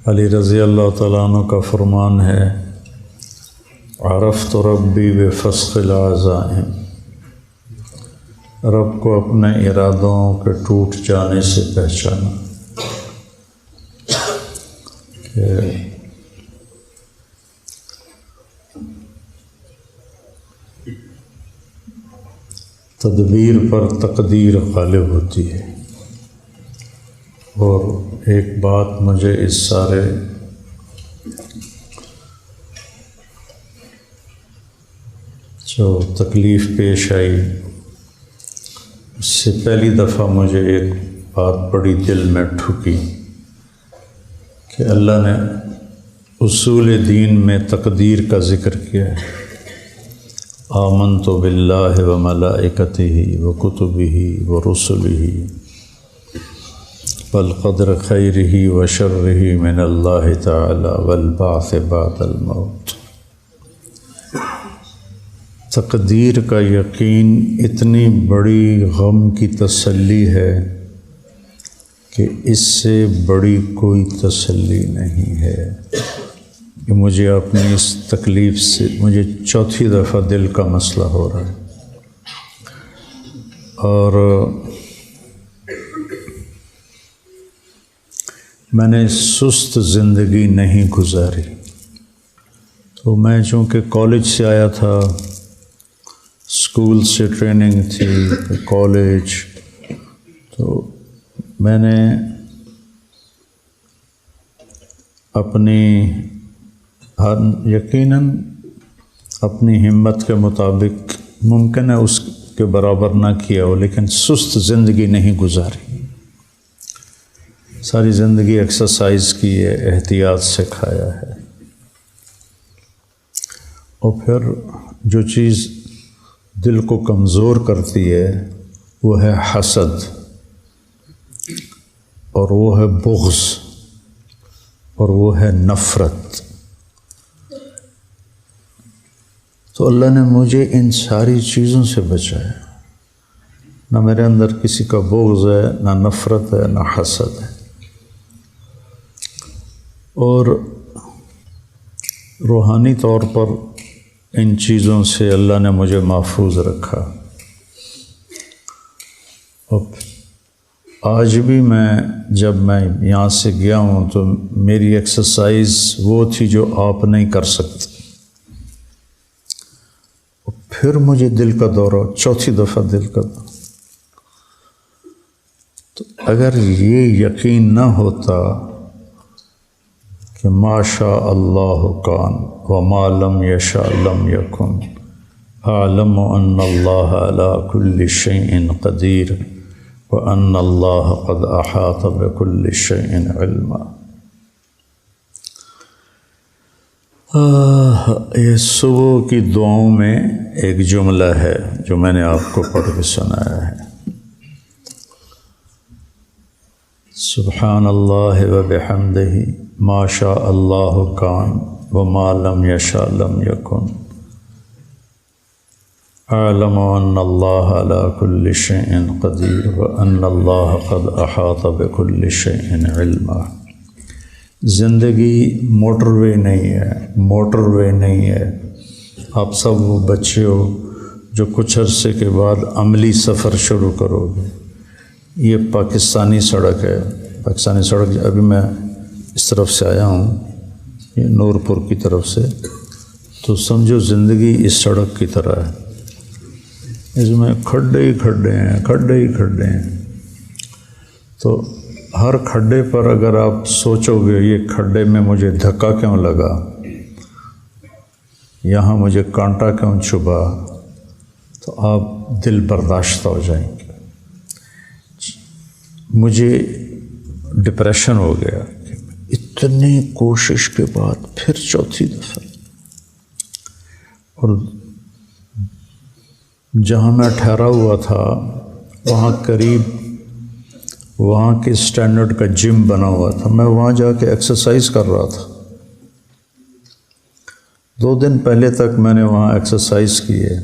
علی رضی اللہ تعالیٰ عنہ کا فرمان ہے، عرفت ربی بفسخ العزائم، رب کو اپنے ارادوں کے ٹوٹ جانے سے پہچانا کہ تدبیر پر تقدیر غالب ہوتی ہے۔ اور ایک بات مجھے اس سارے جو تکلیف پیش آئی اس سے پہلی دفعہ مجھے ایک بات بڑی دل میں ٹھکی کہ اللہ نے اصول دین میں تقدیر کا ذکر کیا ہے۔ آمنت باللہ وملائکتہ وکتبہ ورسلہ والقدر خیرہ وشرہ من اللہ تعالی والبعث بعد الموت۔ تقدیر کا یقین اتنی بڑی غم کی تسلی ہے کہ اس سے بڑی کوئی تسلی نہیں ہے کہ مجھے اپنی اس تکلیف سے مجھے چوتھی دفعہ دل کا مسئلہ ہو رہا ہے، اور میں نے سست زندگی نہیں گزاری۔ تو میں چونکہ کالج سے آیا تھا، اسکول سے ٹریننگ تھی، کالج، تو میں نے اپنی یقیناً اپنی ہمت کے مطابق ممکن ہے اس کے برابر نہ کیا ہو، لیکن سست زندگی نہیں گزاری۔ ساری زندگی ایکسرسائز کی ہے، احتیاط سے کھایا ہے۔ اور پھر جو چیز دل کو کمزور کرتی ہے وہ ہے حسد، اور وہ ہے بغض، اور وہ ہے نفرت۔ تو اللہ نے مجھے ان ساری چیزوں سے بچایا۔ نہ میرے اندر کسی کا بغض ہے، نہ نفرت ہے، نہ حسد ہے، اور روحانی طور پر ان چیزوں سے اللہ نے مجھے محفوظ رکھا۔ اور آج بھی جب میں یہاں سے گیا ہوں تو میری ایکسرسائز وہ تھی جو آپ نہیں کر سکتے۔ پھر مجھے دل کا دورہ، چوتھی دفعہ دل کا دورہ۔ تو اگر یہ یقین نہ ہوتا کہ ما شاء اللہ کان وما لم یشاء لم یکن، اعلم ان اللہ علی کل شیء قدیر وان اللہ قد احاط بکل شیء علما۔ یہ صبح کی دعاؤں میں ایک جملہ ہے جو میں نے آپ کو پڑھ کے سنایا ہے۔ سبحان اللہ وبحمدہ ما شاء اللہ کان وما لم یشاء لم یکن، اعلم ان اللہ علی کل شیء قدیر وان اللہ قد احاط بکل شیء علما۔ زندگی موٹر وے نہیں ہے، موٹر وے نہیں ہے۔ آپ سب وہ بچے ہو جو کچھ عرصے کے بعد عملی سفر شروع کرو گے۔ یہ پاکستانی سڑک ہے، پاکستانی سڑک۔ ابھی میں اس طرف سے آیا ہوں، یہ نورپور کی طرف سے، تو سمجھو زندگی اس سڑک کی طرح ہے، اس میں کھڈے ہی کھڈے ہیں، کھڈے ہی کھڈے ہیں۔ تو ہر کھڈے پر اگر آپ سوچو گے یہ کھڈے میں مجھے دھکا کیوں لگا، یہاں مجھے کانٹا کیوں چبھا، تو آپ دل برداشتہ ہو جائیں گے۔ مجھے ڈپریشن ہو گیا کہ اتنی کوشش کے بعد پھر چوتھی دفعہ، اور جہاں میں ٹھہرا ہوا تھا وہاں قریب وہاں کے اسٹینڈرڈ کا جم بنا ہوا تھا، میں وہاں جا کے ایکسرسائز کر رہا تھا۔ 2 دن پہلے تک میں نے وہاں ایکسرسائز کی ہے،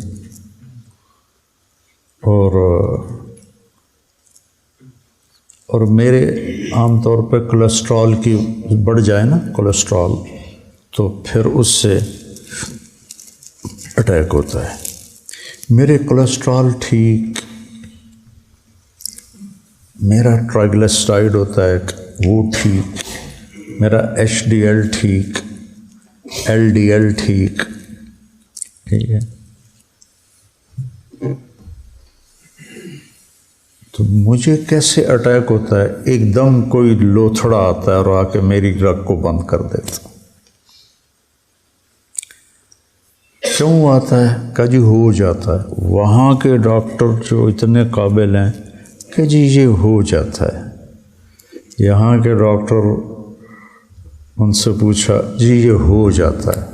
اور اور میرے عام طور پہ کولیسٹرول کی بڑھ جائے نا کولیسٹرول، تو پھر اس سے اٹیک ہوتا ہے۔ میرے کولیسٹرول ٹھیک، میرا ٹرائیگلیسرائڈ ہوتا ہے وہ ٹھیک، میرا ایچ ڈی ایل ٹھیک، ایل ڈی ایل ٹھیک، ٹھیک ہے، تو مجھے کیسے اٹیک ہوتا ہے؟ ایک دم کوئی لوتھڑا آتا ہے اور آ کے میری رگ کو بند کر دیتا۔ کیوں آتا ہے؟ کہ جی ہو جاتا ہے۔ وہاں کے ڈاکٹر جو اتنے قابل ہیں کہ جی یہ ہو جاتا ہے، یہاں کے ڈاکٹر ان سے پوچھا جی یہ ہو جاتا ہے،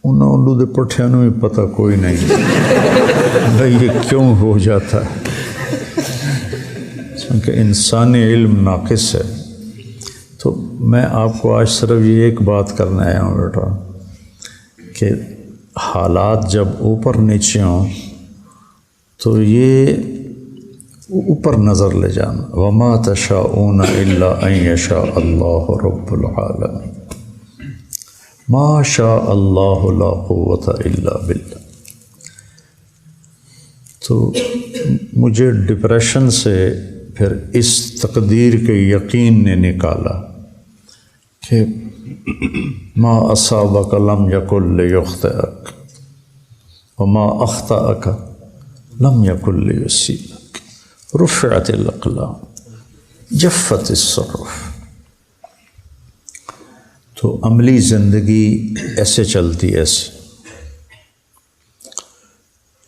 انہوں نے پٹھیاں میں پتہ کوئی نہیں بھائی یہ کیوں ہو جاتا ہے، کیونکہ انسانی علم ناقص ہے۔ تو میں آپ کو آج صرف یہ ایک بات کرنا آیا ہوں بیٹا کہ حالات جب اوپر نیچے ہوں تو یہ اوپر نظر لے جانا، وما تشاءون الا ان یشاء اللہ رب العالمین، ما شاء اللہ لا قوت الا باللہ۔ تو مجھے ڈپریشن سے پھر اس تقدیر کے یقین نے نکالا کہ ما اصابک لم یکن لیخطئک وما اخطأک لم یکن لیصیبک، رفعت الاقلام جفت الصحف۔ تو عملی زندگی ایسے چلتی ایسے۔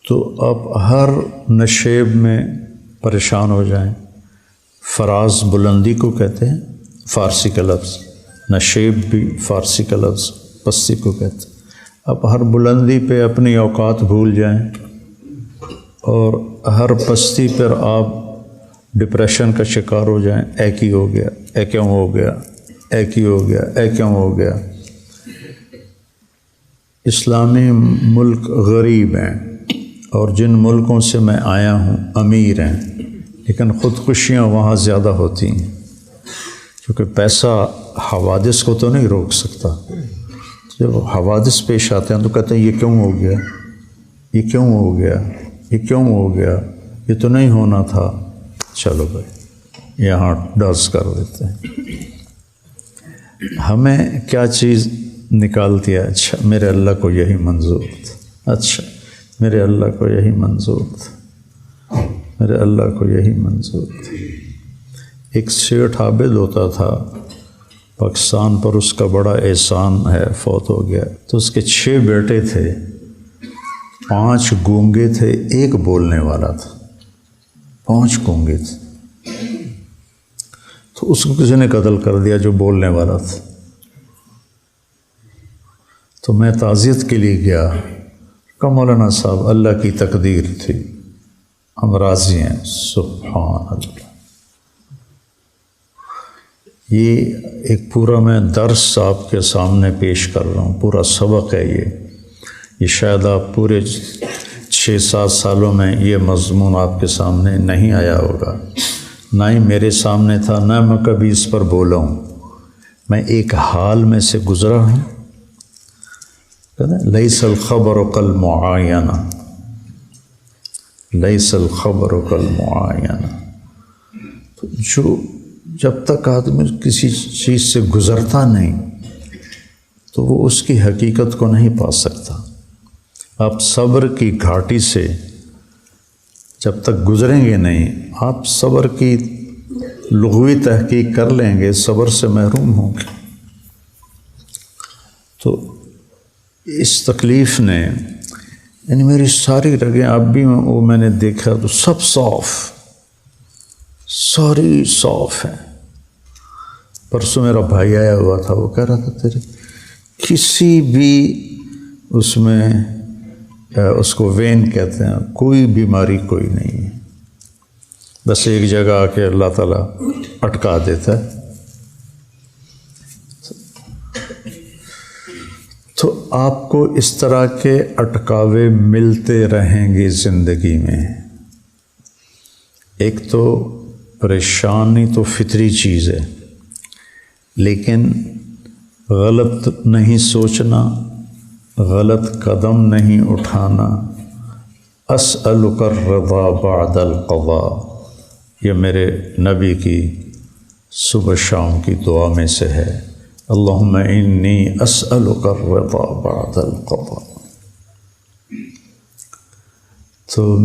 تو اب ہر نشیب میں پریشان ہو جائیں، فراز بلندی کو کہتے ہیں، فارسی کا لفظ، نشیب بھی فارسی کا لفظ، پستی کو کہتے ہیں۔ اب ہر بلندی پہ اپنی اوقات بھول جائیں اور ہر پستی پر آپ ڈپریشن کا شکار ہو جائیں، اے کی ہو گیا، اے کیوں ہو گیا، اے کی ہو گیا، اے کیوں ہو گیا۔ اسلامی ملک غریب ہیں اور جن ملکوں سے میں آیا ہوں امیر ہیں، لیکن خودکشیاں وہاں زیادہ ہوتی ہیں، کیونکہ پیسہ حوادث کو تو نہیں روک سکتا۔ جب حوادث پیش آتے ہیں تو کہتے ہیں یہ کیوں ہو گیا، یہ کیوں ہو گیا، یہ کیوں ہو گیا، یہ تو نہیں ہونا تھا، چلو بھائی یہاں ڈز کر دیتے ہیں۔ ہمیں کیا چیز نکالتی ہے؟ اچھا میرے اللہ کو یہی منظور تھا، اچھا میرے اللہ کو یہی منظور تھا، میرے اللہ کو یہی منظور تھا۔ ایک سیٹھ عابد ہوتا تھا پاکستان پر، اس کا بڑا احسان ہے، فوت ہو گیا۔ تو اس کے 6 بیٹے تھے، 5 گونگے تھے، 1 بولنے والا تھا، 5 گونگے تھے۔ تو اس کو کسی نے قتل کر دیا جو بولنے والا تھا۔ تو میں تعزیت کے لیے گیا، کہ مولانا صاحب اللہ کی تقدیر تھی، ہم راضی ہیں، سبحان اللہ۔ یہ ایک پورا میں درس آپ کے سامنے پیش کر رہا ہوں، پورا سبق ہے یہ شاید آپ پورے 6-7 سالوں میں یہ مضمون آپ کے سامنے نہیں آیا ہوگا، نہ ہی میرے سامنے تھا، نہ میں کبھی اس پر بولا ہوں۔ میں ایک حال میں سے گزرا ہوں، لیس الخبر کالمعاینہ، لیس الخبر کالمعاینہ۔ تو جو جب تک آدمی کسی چیز سے گزرتا نہیں تو وہ اس کی حقیقت کو نہیں پا سکتا۔ آپ صبر کی گھاٹی سے جب تک گزریں گے نہیں، آپ صبر کی لغوی تحقیق کر لیں گے، صبر سے محروم ہوں گے۔ تو اس تکلیف نے یعنی میری ساری رگیں اب بھی وہ میں نے دیکھا تو سب صاف، ساری صاف ہیں۔ پرسوں میرا بھائی آیا ہوا تھا، وہ کہہ رہا تھا تیرے کسی بھی اس میں اس کو وین کہتے ہیں، کوئی بیماری کوئی نہیں ہے، بس ایک جگہ آ کے اللہ تعالیٰ اٹکا دیتا ہے۔ تو آپ کو اس طرح کے اٹکاوے ملتے رہیں گے زندگی میں۔ ایک تو پریشانی تو فطری چیز ہے، لیکن غلط نہیں سوچنا، غلط قدم نہیں اٹھانا۔ اسألک الرضا بعد القضاء، یہ میرے نبی کی صبح شام کی دعا میں سے ہے، اللہم انی اسألک الرضا بعد القضاء۔ تو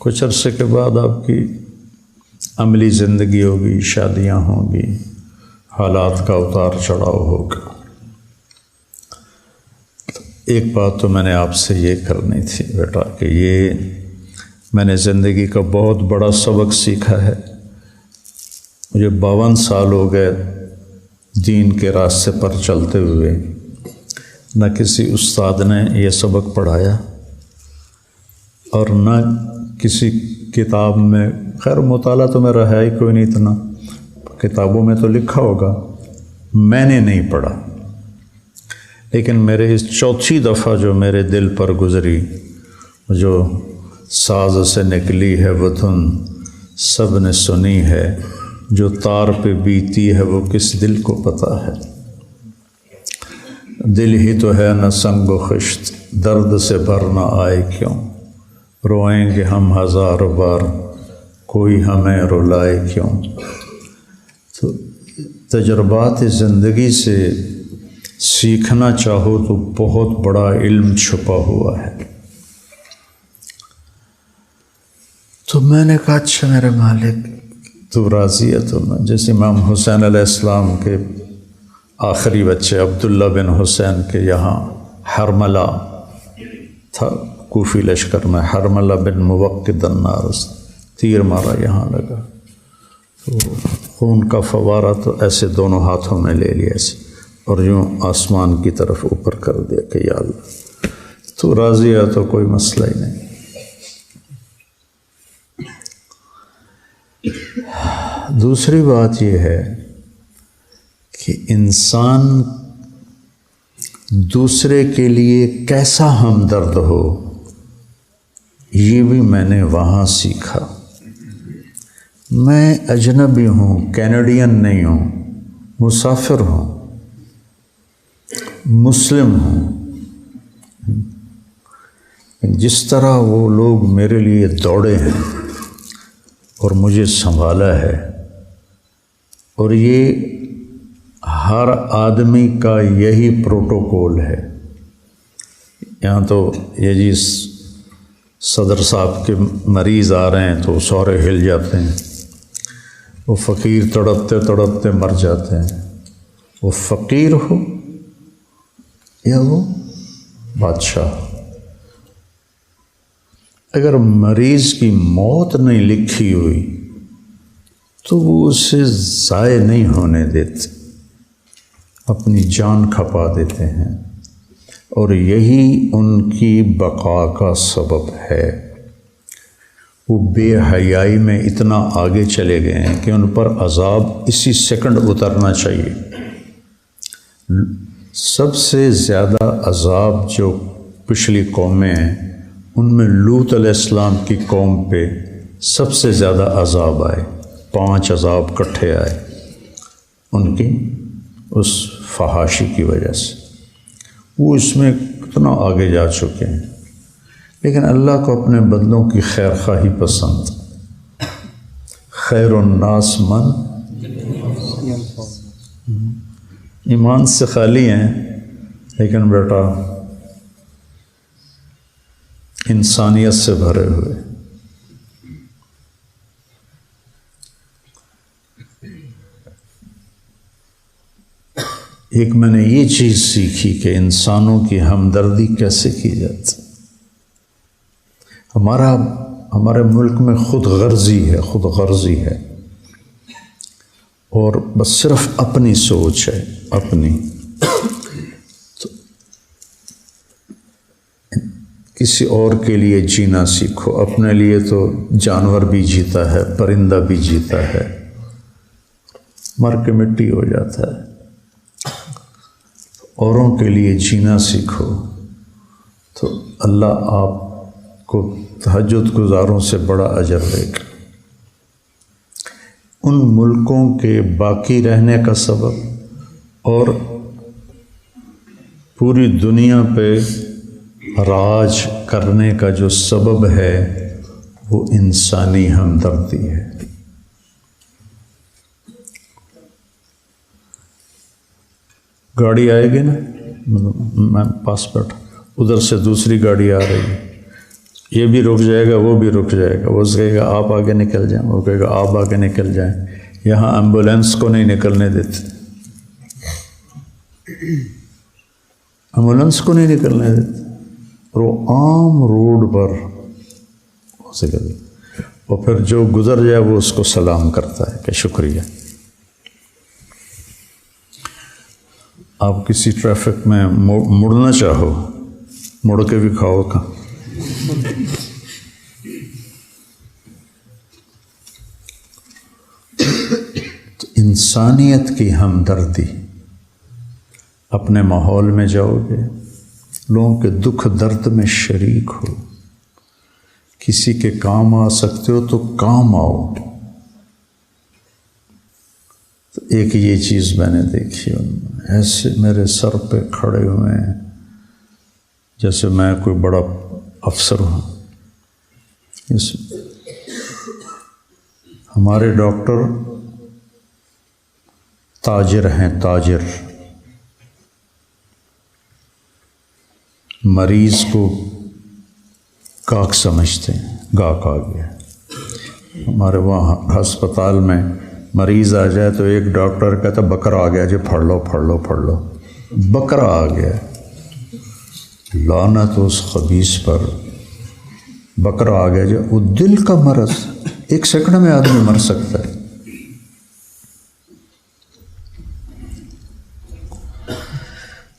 کچھ عرصے کے بعد آپ کی عملی زندگی ہوگی، شادیاں ہوں گی، حالات کا اتار چڑھاؤ ہوگا۔ ایک بات تو میں نے آپ سے یہ کرنی تھی بیٹا کہ یہ میں نے زندگی کا بہت بڑا سبق سیکھا ہے۔ مجھے 52 سال ہو گئے دین کے راستے پر چلتے ہوئے، نہ کسی استاد نے یہ سبق پڑھایا اور نہ کسی کتاب میں، خیر مطالعہ تو میرا ہے ہی کوئی نہیں اتنا، کتابوں میں تو لکھا ہوگا، میں نے نہیں پڑھا۔ لیکن میرے اس چوتھی دفعہ جو میرے دل پر گزری، جو ساز سے نکلی ہے وہ دھن سب نے سنی ہے، جو تار پہ بیتی ہے وہ کس دل کو پتہ ہے۔ دل ہی تو ہے نہ سنگ و خشت، درد سے بھر نہ آئے کیوں، روئیں گے ہم ہزار بار، کوئی ہمیں رلائے کیوں۔ تو تجربات زندگی سے سیکھنا چاہو تو بہت بڑا علم چھپا ہوا ہے۔ تو میں نے کہا اچھا میرے مالک تو راضی ہے؟ تو میں جیسے امام حسین علیہ السلام کے آخری بچے عبداللہ بن حسین کے یہاں حرملہ تھا، کوفی لشکر میں، حرملہ بن موقد النار، تیر مارا یہاں لگا، تو خون کا فوارہ تو ایسے دونوں ہاتھوں میں لے لیا ایسے اور یوں آسمان کی طرف اوپر کر دیا کہ یا اللہ تو راضی ہے تو کوئی مسئلہ ہی نہیں۔ دوسری بات یہ ہے کہ انسان دوسرے کے لیے کیسا ہمدرد ہو، یہ بھی میں نے وہاں سیکھا۔ میں اجنبی ہوں، کینیڈین نہیں ہوں، مسافر ہوں، مسلم ہوں، جس طرح وہ لوگ میرے لیے دوڑے ہیں اور مجھے سنبھالا ہے، اور یہ ہر آدمی کا یہی پروٹوکول ہے۔ یہاں تو یہ جی صدر صاحب کے مریض آ رہے ہیں تو سارے ہل جاتے ہیں، وہ فقیر تڑپتے تڑپتے مر جاتے ہیں، وہ فقیر ہو یا وہ بادشاہ۔ اگر مریض کی موت نہیں لکھی ہوئی تو وہ اسے ضائع نہیں ہونے دیتے، اپنی جان کھپا دیتے ہیں، اور یہی ان کی بقا کا سبب ہے۔ وہ بے حیائی میں اتنا آگے چلے گئے ہیں کہ ان پر عذاب اسی سیکنڈ اترنا چاہیے۔ سب سے زیادہ عذاب جو پچھلی قومیں ہیں ان میں لوط علیہ السلام کی قوم پہ سب سے زیادہ عذاب آئے، 5 عذاب کٹھے آئے ان کی اس فحاشی کی وجہ سے۔ وہ اس میں کتنا آگے جا چکے ہیں، لیکن اللہ کو اپنے بندوں کی خیر خواہی پسند۔ خیر الناس من ایمان سے خالی ہیں، لیکن بیٹا انسانیت سے بھرے ہوئے۔ ایک میں نے یہ چیز سیکھی کہ انسانوں کی ہمدردی کیسے کی جاتی۔ ہمارے ملک میں خود غرضی ہے اور بس صرف اپنی سوچ ہے، اپنی۔ تو کسی اور کے لیے جینا سیکھو، اپنے لیے تو جانور بھی جیتا ہے، پرندہ بھی جیتا ہے، مر کے مٹی ہو جاتا ہے۔ اوروں کے لیے جینا سیکھو تو اللہ آپ کو تہجد گزاروں سے بڑا اجر دے گا۔ ان ملکوں کے باقی رہنے کا سبب اور پوری دنیا پہ راج کرنے کا جو سبب ہے وہ انسانی ہمدردی ہے۔ گاڑی آئے گی نا، میں پاس بیٹھا، ادھر سے دوسری گاڑی آ رہی ہے، یہ بھی رک جائے گا، وہ بھی رک جائے گا، وہ کہے گا آپ آگے نکل جائیں، وہ کہے گا آپ آگے نکل جائیں۔ یہاں ایمبولینس کو نہیں نکلنے دیتے، ایمبولینس کو نہیں نکلنے دیتے، اور وہ عام روڈ پر اسے کہتے، اور پھر جو گزر جائے وہ اس کو سلام کرتا ہے کہ شکریہ۔ آپ کسی ٹریفک میں مڑنا چاہو، مڑ کے بھی کھاؤ کا۔ تو انسانیت کی ہمدردی، اپنے ماحول میں جاؤ گے، لوگوں کے دکھ درد میں شریک ہو، کسی کے کام آ سکتے ہو تو کام آؤ۔ تو ایک یہ چیز میں نے دیکھی، ایسے میرے سر پہ کھڑے ہوئے ہیں جیسے میں کوئی بڑا افسر ہوں۔ ہمارے ڈاکٹر تاجر ہیں، تاجر، مریض کو گاہک سمجھتے ہیں، گاہک آ گیا۔ ہمارے وہاں ہسپتال میں مریض آ جائے تو ایک ڈاکٹر کہتا بکرا آ گیا جی، پھڑ لو پھڑ لو پھڑ لو، بکرا آ گیا۔ لعنت اس خبیث پر، بکرا آ گیا جی، وہ دل کا مرض، ایک سیکنڈ میں آدمی مر سکتا ہے۔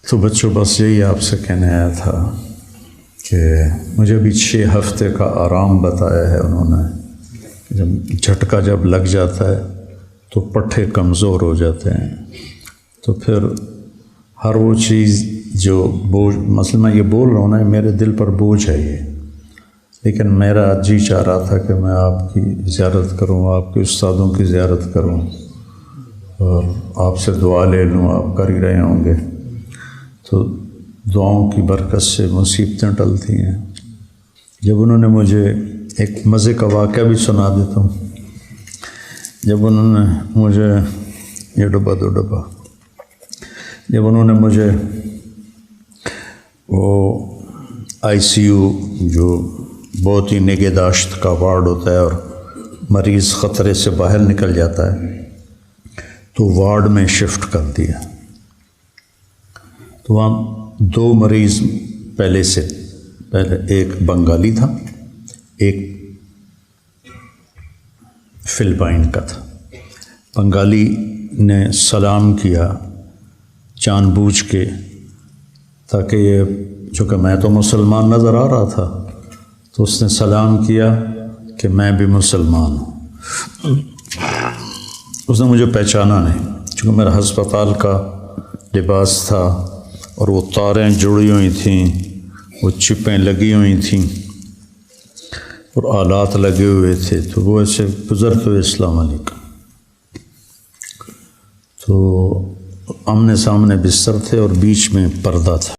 تو بچوں بس یہی آپ سے کہنے آیا تھا کہ مجھے بھی 6 ہفتے کا آرام بتایا ہے انہوں نے۔ جب جھٹکا جب لگ جاتا ہے تو پٹھے کمزور ہو جاتے ہیں، تو پھر ہر وہ چیز جو بوجھ، مثلا میں یہ بول رہا ہوں نا، میرے دل پر بوجھ ہے یہ، لیکن میرا جی چاہ رہا تھا کہ میں آپ کی زیارت کروں، آپ کے استادوں کی زیارت کروں اور آپ سے دعا لے لوں، آپ کر ہی رہے ہوں گے۔ تو دعاؤں کی برکت سے مصیبتیں ٹلتی ہیں۔ جب انہوں نے مجھے ایک مزے کا واقعہ بھی سنا دیتا ہوں، جب انہوں نے مجھے یہ ڈبہ دو ڈبہ، جب انہوں نے مجھے وہ آئی سی یو جو بہت ہی نگہداشت کا وارڈ ہوتا ہے اور مریض خطرے سے باہر نکل جاتا ہے، تو وارڈ میں شفٹ کر دیا۔ تو وہاں 2 مریض پہلے ایک بنگالی تھا، ایک فلپائن کا تھا۔ بنگالی نے سلام کیا جان بوجھ کے، تاکہ یہ، چونکہ میں تو مسلمان نظر آ رہا تھا، تو اس نے سلام کیا کہ میں بھی مسلمان ہوں۔ اس نے مجھے پہچانا نہیں، چونکہ میرا ہسپتال کا لباس تھا اور وہ تاریں جڑی ہوئی تھیں، وہ چپیں لگی ہوئی تھیں اور آلات لگے ہوئے تھے، تو وہ ایسے گزرتے ہوئے السلام علیکم۔ تو آمنے سامنے بستر تھے اور بیچ میں پردہ تھا۔